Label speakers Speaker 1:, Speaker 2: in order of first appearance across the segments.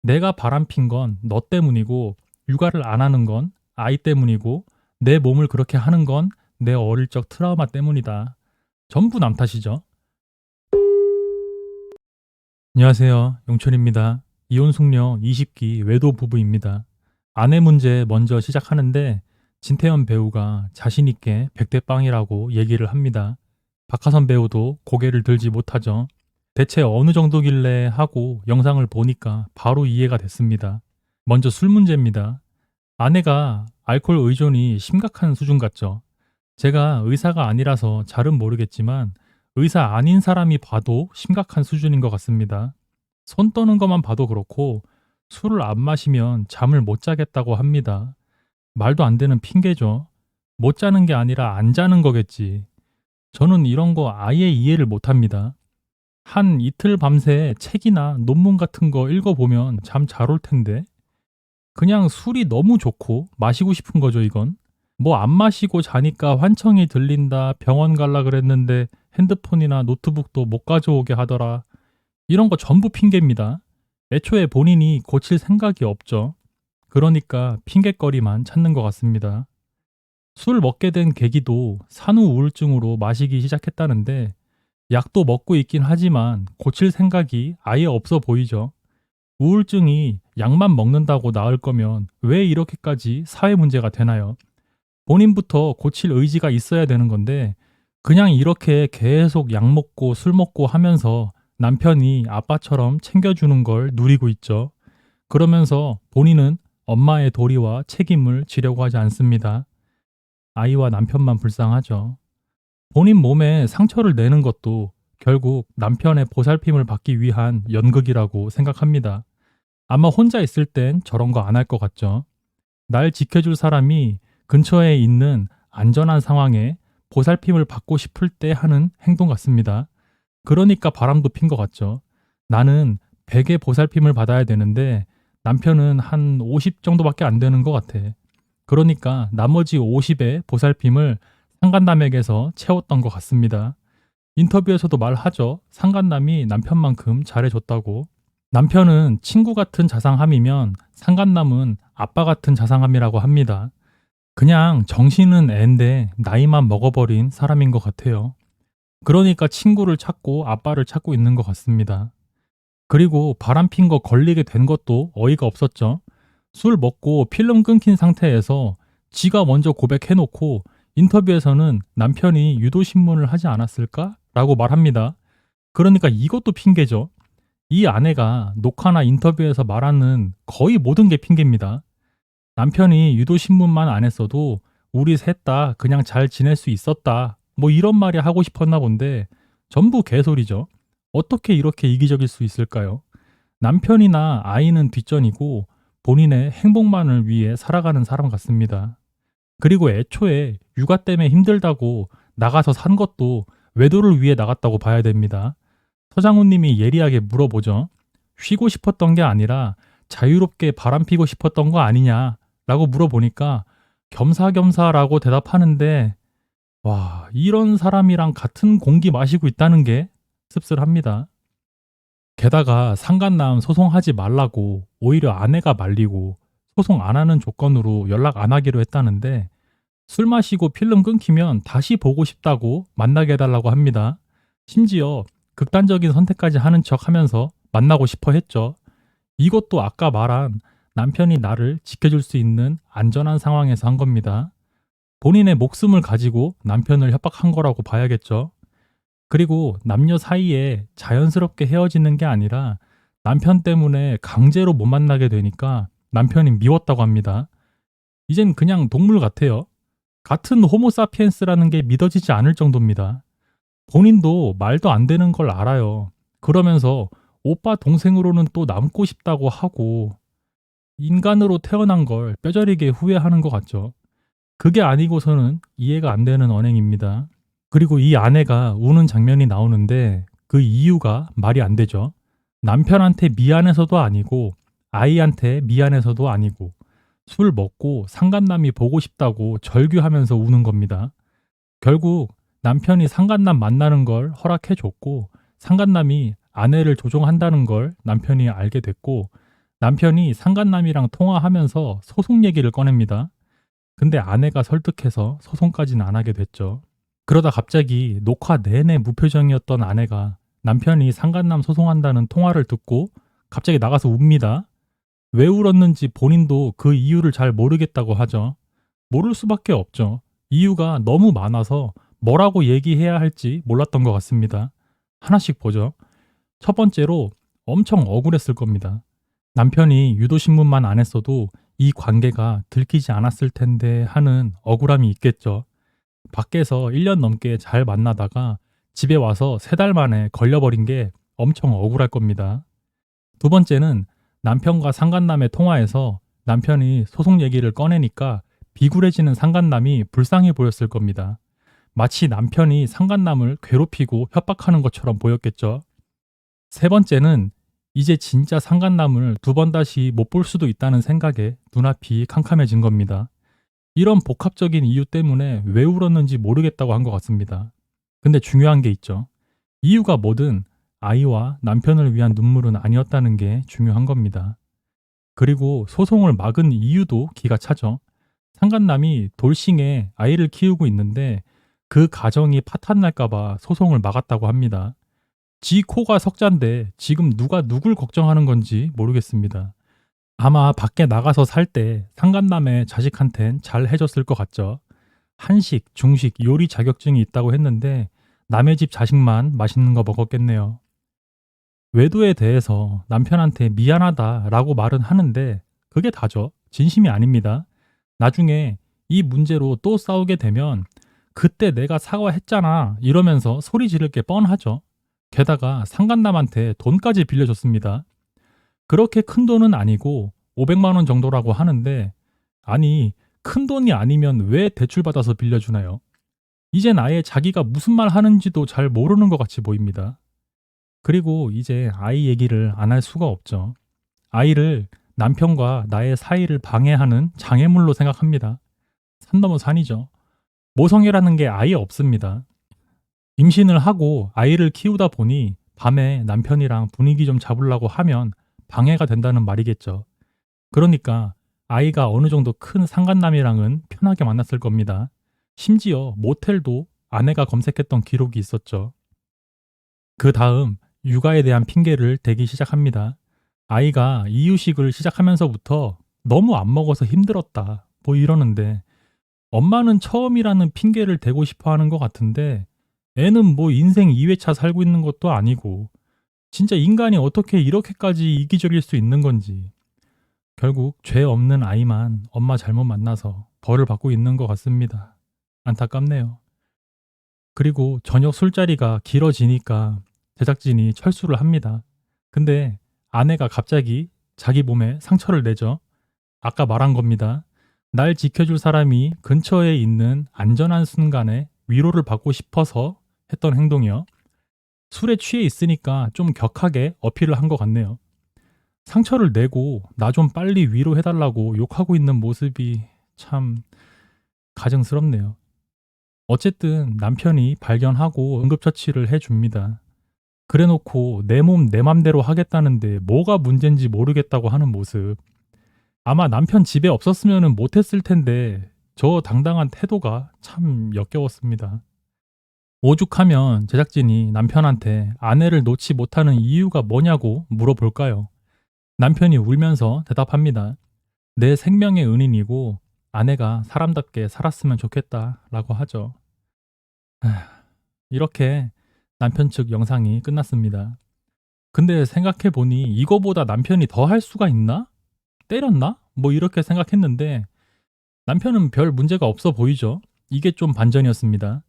Speaker 1: 내가 바람핀 건 너 때문이고, 육아를 안 하는 건 아이 때문이고, 내 몸을 그렇게 하는 건 내 어릴 적 트라우마 때문이다. 전부 남 탓이죠. 안녕하세요. 용철입니다. 이혼 숙녀 20기 외도 부부입니다. 아내 문제 먼저 시작하는데 진태현 배우가 자신있게 백대빵이라고 얘기를 합니다. 박하선 배우도 고개를 들지 못하죠. 대체 어느 정도길래 하고 영상을 보니까 바로 이해가 됐습니다. 먼저 술 문제입니다. 아내가 알코올 의존이 심각한 수준 같죠. 제가 의사가 아니라서 잘은 모르겠지만 의사 아닌 사람이 봐도 심각한 수준인 것 같습니다. 손 떠는 것만 봐도 그렇고 술을 안 마시면 잠을 못 자겠다고 합니다. 말도 안 되는 핑계죠. 못 자는 게 아니라 안 자는 거겠지. 저는 이런 거 아예 이해를 못 합니다. 한 이틀 밤새 책이나 논문 같은 거 읽어보면 잠 잘 올 텐데. 그냥 술이 너무 좋고 마시고 싶은 거죠, 이건. 뭐 안 마시고 자니까 환청이 들린다, 병원 갈라 그랬는데 핸드폰이나 노트북도 못 가져오게 하더라. 이런 거 전부 핑계입니다. 애초에 본인이 고칠 생각이 없죠. 그러니까 핑계거리만 찾는 것 같습니다. 술 먹게 된 계기도 산후 우울증으로 마시기 시작했다는데 약도 먹고 있긴 하지만 고칠 생각이 아예 없어 보이죠. 우울증이 약만 먹는다고 나을 거면 왜 이렇게까지 사회 문제가 되나요? 본인부터 고칠 의지가 있어야 되는 건데 그냥 이렇게 계속 약 먹고 술 먹고 하면서 남편이 아빠처럼 챙겨주는 걸 누리고 있죠. 그러면서 본인은 엄마의 도리와 책임을 지려고 하지 않습니다. 아이와 남편만 불쌍하죠. 본인 몸에 상처를 내는 것도 결국 남편의 보살핌을 받기 위한 연극이라고 생각합니다. 아마 혼자 있을 땐 저런 거 안 할 것 같죠. 날 지켜줄 사람이 근처에 있는 안전한 상황에 보살핌을 받고 싶을 때 하는 행동 같습니다. 그러니까 바람도 핀 것 같죠. 나는 100의 보살핌을 받아야 되는데 남편은 한 50 정도밖에 안 되는 것 같아. 그러니까 나머지 50의 보살핌을 상간남에게서 채웠던 것 같습니다. 인터뷰에서도 말하죠. 상간남이 남편만큼 잘해줬다고. 남편은 친구 같은 자상함이면 상간남은 아빠 같은 자상함이라고 합니다. 그냥 정신은 애인데 나이만 먹어버린 사람인 것 같아요. 그러니까 친구를 찾고 아빠를 찾고 있는 것 같습니다. 그리고 바람핀 거 걸리게 된 것도 어이가 없었죠. 술 먹고 필름 끊긴 상태에서 지가 먼저 고백해놓고 인터뷰에서는 남편이 유도신문을 하지 않았을까? 라고 말합니다. 그러니까 이것도 핑계죠. 이 아내가 녹화나 인터뷰에서 말하는 거의 모든 게 핑계입니다. 남편이 유도신문만 안 했어도 우리 셋 다 그냥 잘 지낼 수 있었다. 뭐 이런 말이 하고 싶었나 본데 전부 개소리죠. 어떻게 이렇게 이기적일 수 있을까요? 남편이나 아이는 뒷전이고 본인의 행복만을 위해 살아가는 사람 같습니다. 그리고 애초에 육아 때문에 힘들다고 나가서 산 것도 외도를 위해 나갔다고 봐야 됩니다. 서장훈님이 예리하게 물어보죠. 쉬고 싶었던 게 아니라 자유롭게 바람피고 싶었던 거 아니냐 라고 물어보니까 겸사겸사라고 대답하는데 와, 이런 사람이랑 같은 공기 마시고 있다는 게 씁쓸합니다. 게다가 상간남 소송하지 말라고 오히려 아내가 말리고 소송 안 하는 조건으로 연락 안 하기로 했다는데 술 마시고 필름 끊기면 다시 보고 싶다고 만나게 해달라고 합니다. 심지어 극단적인 선택까지 하는 척 하면서 만나고 싶어 했죠. 이것도 아까 말한 남편이 나를 지켜줄 수 있는 안전한 상황에서 한 겁니다. 본인의 목숨을 가지고 남편을 협박한 거라고 봐야겠죠. 그리고 남녀 사이에 자연스럽게 헤어지는 게 아니라 남편 때문에 강제로 못 만나게 되니까 남편이 미웠다고 합니다. 이젠 그냥 동물 같아요. 같은 호모사피엔스라는 게 믿어지지 않을 정도입니다. 본인도 말도 안 되는 걸 알아요. 그러면서 오빠 동생으로는 또 남고 싶다고 하고 인간으로 태어난 걸 뼈저리게 후회하는 것 같죠. 그게 아니고서는 이해가 안 되는 언행입니다. 그리고 이 아내가 우는 장면이 나오는데 그 이유가 말이 안 되죠. 남편한테 미안해서도 아니고 아이한테 미안해서도 아니고 술 먹고 상간남이 보고 싶다고 절규하면서 우는 겁니다. 결국 남편이 상간남 만나는 걸 허락해 줬고 상간남이 아내를 조종한다는 걸 남편이 알게 됐고 남편이 상간남이랑 통화하면서 소송 얘기를 꺼냅니다. 근데 아내가 설득해서 소송까지는 안 하게 됐죠. 그러다 갑자기 녹화 내내 무표정이었던 아내가 남편이 상간남 소송한다는 통화를 듣고 갑자기 나가서 웁니다. 왜 울었는지 본인도 그 이유를 잘 모르겠다고 하죠. 모를 수밖에 없죠. 이유가 너무 많아서 뭐라고 얘기해야 할지 몰랐던 것 같습니다. 하나씩 보죠. 첫 번째로 엄청 억울했을 겁니다. 남편이 유도신문만 안 했어도 이 관계가 들키지 않았을 텐데 하는 억울함이 있겠죠. 밖에서 1년 넘게 잘 만나다가 집에 와서 3달 만에 걸려버린 게 엄청 억울할 겁니다. 두 번째는 남편과 상간남의 통화에서 남편이 소송 얘기를 꺼내니까 비굴해지는 상간남이 불쌍해 보였을 겁니다. 마치 남편이 상간남을 괴롭히고 협박하는 것처럼 보였겠죠. 세 번째는 이제 진짜 상간남을 2번 다시 못 볼 수도 있다는 생각에 눈앞이 캄캄해진 겁니다. 이런 복합적인 이유 때문에 왜 울었는지 모르겠다고 한 것 같습니다. 근데 중요한 게 있죠. 이유가 뭐든 아이와 남편을 위한 눈물은 아니었다는 게 중요한 겁니다. 그리고 소송을 막은 이유도 기가 차죠. 상간남이 돌싱에 아이를 키우고 있는데 그 가정이 파탄날까봐 소송을 막았다고 합니다. 지 코가 석잔데 지금 누가 누굴 걱정하는 건지 모르겠습니다. 아마 밖에 나가서 살 때 상간남의 자식한텐 잘 해줬을 것 같죠. 한식, 중식, 요리 자격증이 있다고 했는데 남의 집 자식만 맛있는 거 먹었겠네요. 외도에 대해서 남편한테 미안하다라고 말은 하는데 그게 다죠. 진심이 아닙니다. 나중에 이 문제로 또 싸우게 되면 그때 내가 사과했잖아 이러면서 소리 지를 게 뻔하죠. 게다가 상간남한테 돈까지 빌려줬습니다. 그렇게 큰 돈은 아니고 500만 원 정도라고 하는데 아니 큰 돈이 아니면 왜 대출받아서 빌려주나요? 이젠 아예 자기가 무슨 말 하는지도 잘 모르는 것 같이 보입니다. 그리고 이제 아이 얘기를 안 할 수가 없죠. 아이를 남편과 나의 사이를 방해하는 장애물로 생각합니다. 산 넘어 산이죠. 모성애라는 게 아예 없습니다. 임신을 하고 아이를 키우다 보니 밤에 남편이랑 분위기 좀 잡으려고 하면 방해가 된다는 말이겠죠. 그러니까 아이가 어느 정도 큰 상간남이랑은 편하게 만났을 겁니다. 심지어 모텔도 아내가 검색했던 기록이 있었죠. 그 다음 육아에 대한 핑계를 대기 시작합니다. 아이가 이유식을 시작하면서부터 너무 안 먹어서 힘들었다. 뭐 이러는데 엄마는 처음이라는 핑계를 대고 싶어 하는 것 같은데 애는 뭐 인생 2회차 살고 있는 것도 아니고 진짜 인간이 어떻게 이렇게까지 이기적일 수 있는 건지 결국 죄 없는 아이만 엄마 잘못 만나서 벌을 받고 있는 것 같습니다. 안타깝네요. 그리고 저녁 술자리가 길어지니까 제작진이 철수를 합니다. 근데 아내가 갑자기 자기 몸에 상처를 내죠. 아까 말한 겁니다. 날 지켜줄 사람이 근처에 있는 안전한 순간에 위로를 받고 싶어서 했던 행동이요. 술에 취해 있으니까 좀 격하게 어필을 한 것 같네요. 상처를 내고 나 좀 빨리 위로해달라고 욕하고 있는 모습이 참 가증스럽네요. 어쨌든 남편이 발견하고 응급처치를 해줍니다. 그래놓고 내 몸 내 맘대로 하겠다는데 뭐가 문제인지 모르겠다고 하는 모습. 아마 남편 집에 없었으면 못했을 텐데 저 당당한 태도가 참 역겨웠습니다. 오죽하면 제작진이 남편한테 아내를 놓지 못하는 이유가 뭐냐고 물어볼까요? 남편이 울면서 대답합니다. 내 생명의 은인이고 아내가 사람답게 살았으면 좋겠다라고 하죠. 하, 이렇게 남편 측 영상이 끝났습니다. 근데 생각해보니 이거보다 남편이 더 할 수가 있나? 때렸나? 뭐 이렇게 생각했는데 남편은 별 문제가 없어 보이죠. 이게 좀 반전이었습니다.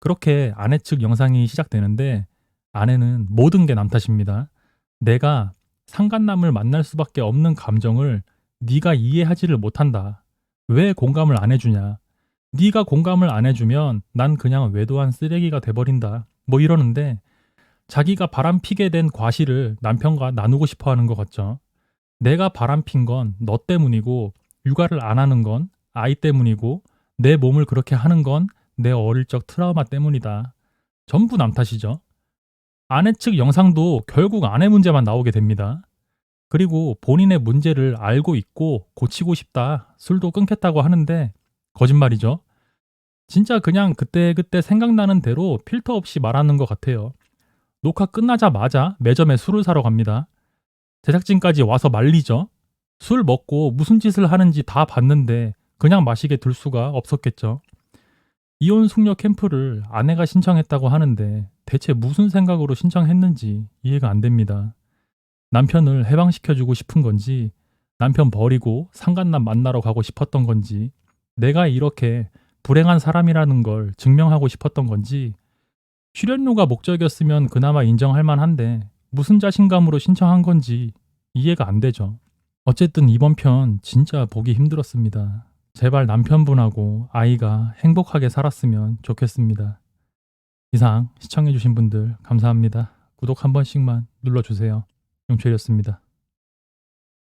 Speaker 1: 그렇게 아내 측 영상이 시작되는데 아내는 모든 게 남 탓입니다. 내가 상간남을 만날 수밖에 없는 감정을 네가 이해하지를 못한다. 왜 공감을 안 해주냐? 네가 공감을 안 해주면 난 그냥 외도한 쓰레기가 돼버린다. 뭐 이러는데 자기가 바람피게 된 과실을 남편과 나누고 싶어 하는 것 같죠. 내가 바람핀 건 너 때문이고 육아를 안 하는 건 아이 때문이고 내 몸을 그렇게 하는 건 내 어릴 적 트라우마 때문이다. 전부 남 탓이죠. 아내 측 영상도 결국 아내 문제만 나오게 됩니다. 그리고 본인의 문제를 알고 있고 고치고 싶다, 술도 끊겠다고 하는데 거짓말이죠. 진짜 그냥 그때그때 생각나는 대로 필터 없이 말하는 것 같아요. 녹화 끝나자마자 매점에 술을 사러 갑니다. 제작진까지 와서 말리죠. 술 먹고 무슨 짓을 하는지 다 봤는데 그냥 마시게 둘 수가 없었겠죠. 이혼 숙녀 캠프를 아내가 신청했다고 하는데 대체 무슨 생각으로 신청했는지 이해가 안 됩니다. 남편을 해방시켜주고 싶은 건지, 남편 버리고 상간남 만나러 가고 싶었던 건지, 내가 이렇게 불행한 사람이라는 걸 증명하고 싶었던 건지, 출연료가 목적이었으면 그나마 인정할 만한데 무슨 자신감으로 신청한 건지 이해가 안 되죠. 어쨌든 이번 편 진짜 보기 힘들었습니다. 제발 남편분하고 아이가 행복하게 살았으면 좋겠습니다. 이상 시청해주신 분들 감사합니다. 구독 한 번씩만 눌러주세요. 용철이었습니다.